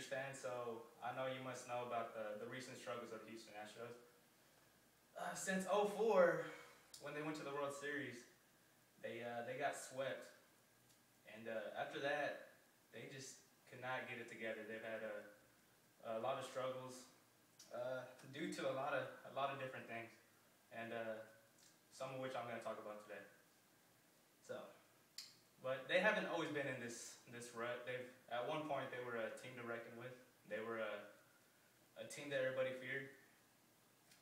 fan, so I know you must know about the recent struggles of the Houston Astros. Since '04, when they went to the World Series, they got swept, and after that, they just could not get it together. They've had a lot of struggles due to a lot of different things, and some of which I'm going to talk about today. So, but they haven't always been in this rut. At one point they were a team to reckon with. They were a team that everybody feared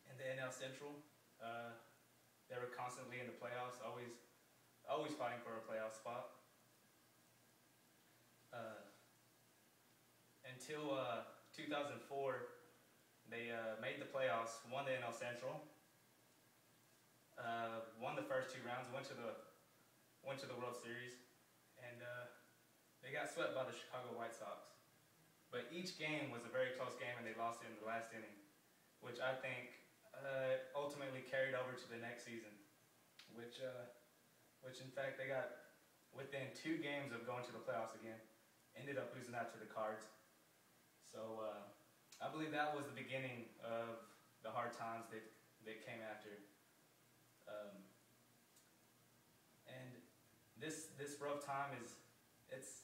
in the NL Central. They were constantly in the playoffs, always fighting for a playoff spot. Until 2004, they made the playoffs, won the NL Central, won the first 2 rounds, went to the World Series, and they got swept by the Chicago White Sox. But each game was a very close game, and they lost it in the last inning, which I think ultimately carried over to the next season, which in fact they got within 2 games of going to the playoffs again, ended up losing out to the Cards. So I believe that was the beginning of the hard times that came after. And this rough time it's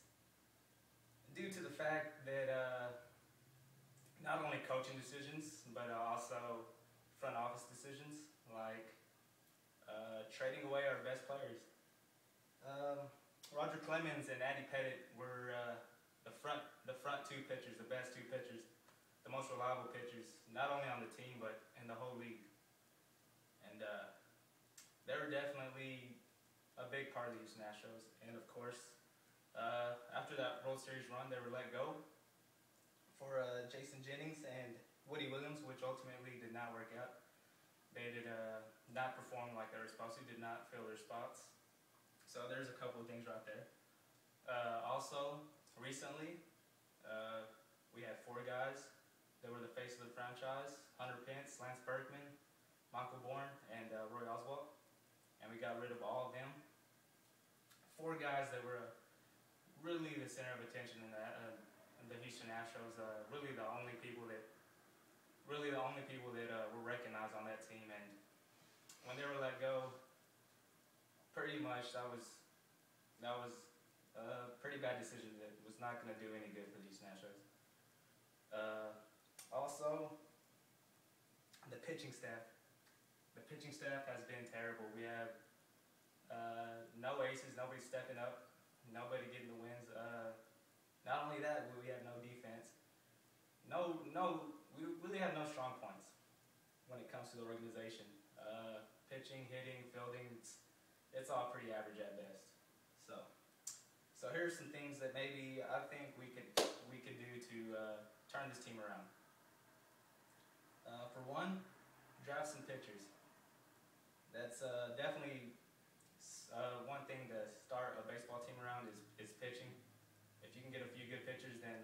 due to the fact that not only coaching decisions, but also front office decisions, like trading away our best players. Roger Clemens and Andy Pettit were the front 2 pitchers, the best 2 pitchers, the most reliable pitchers, not only on the team but in the whole league. And they were definitely a big part of the Houston Astros. And of course, after that World Series run, they were let go for Jason Jennings and Woody Williams, which ultimately did not work out. They did not perform like they were supposed to, did not fill their spots. So there's a couple of things right there. Also, recently, we had 4 guys that were the face of the franchise: Hunter Pence, Lance Berkman, Michael Bourne, and Roy Oswalt. And we got rid of all of them. 4 guys that were really the center of attention in the Houston Astros. Really the only people that were recognized on that team. And when they were let go, pretty much that was a pretty bad decision that was not going to do any good for the Houston Astros. Also, the pitching staff. The pitching staff has been terrible. We have no aces, nobody stepping up, nobody getting the wins. Not only that, we have no defense. We really have no strong points when it comes to the organization. Pitching, hitting, fielding, it's all pretty average at best. So here's some things that maybe I think we could do to turn this team around. For one, draft some pitchers. That's definitely one thing to start a baseball team around is pitching. If you can get a few good pitchers, then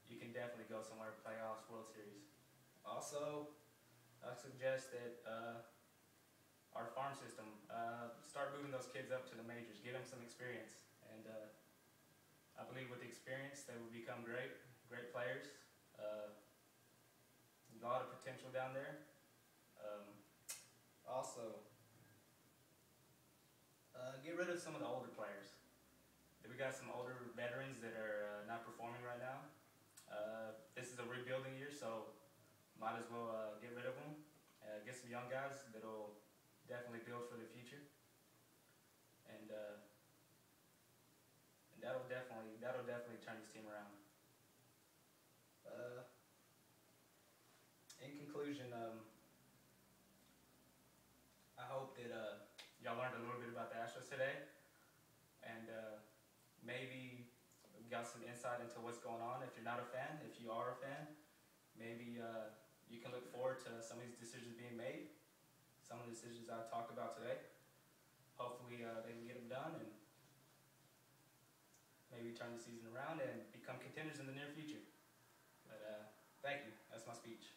you can definitely go somewhere, playoffs, World Series. Also, I suggest that our farm system, start moving those kids up to the majors, get them some experience. And I believe with the experience, they will become great players. A lot of potential down there. Also, get rid of some of the older players. We got some older veterans that are not performing right now. This is a rebuilding year, so might as well get rid of them. Get some young guys that'll definitely build for the future. And that'll definitely turn this team around. In conclusion, I hope that y'all learned a little bit about the Astros today, and maybe got some insight into what's going on. If you're not a fan, if you are a fan, maybe you can look forward to some of these decisions being made, some of the decisions I talked about today. Hopefully they can get them done and maybe turn the season around and become contenders in the near future. But thank you. That's my speech.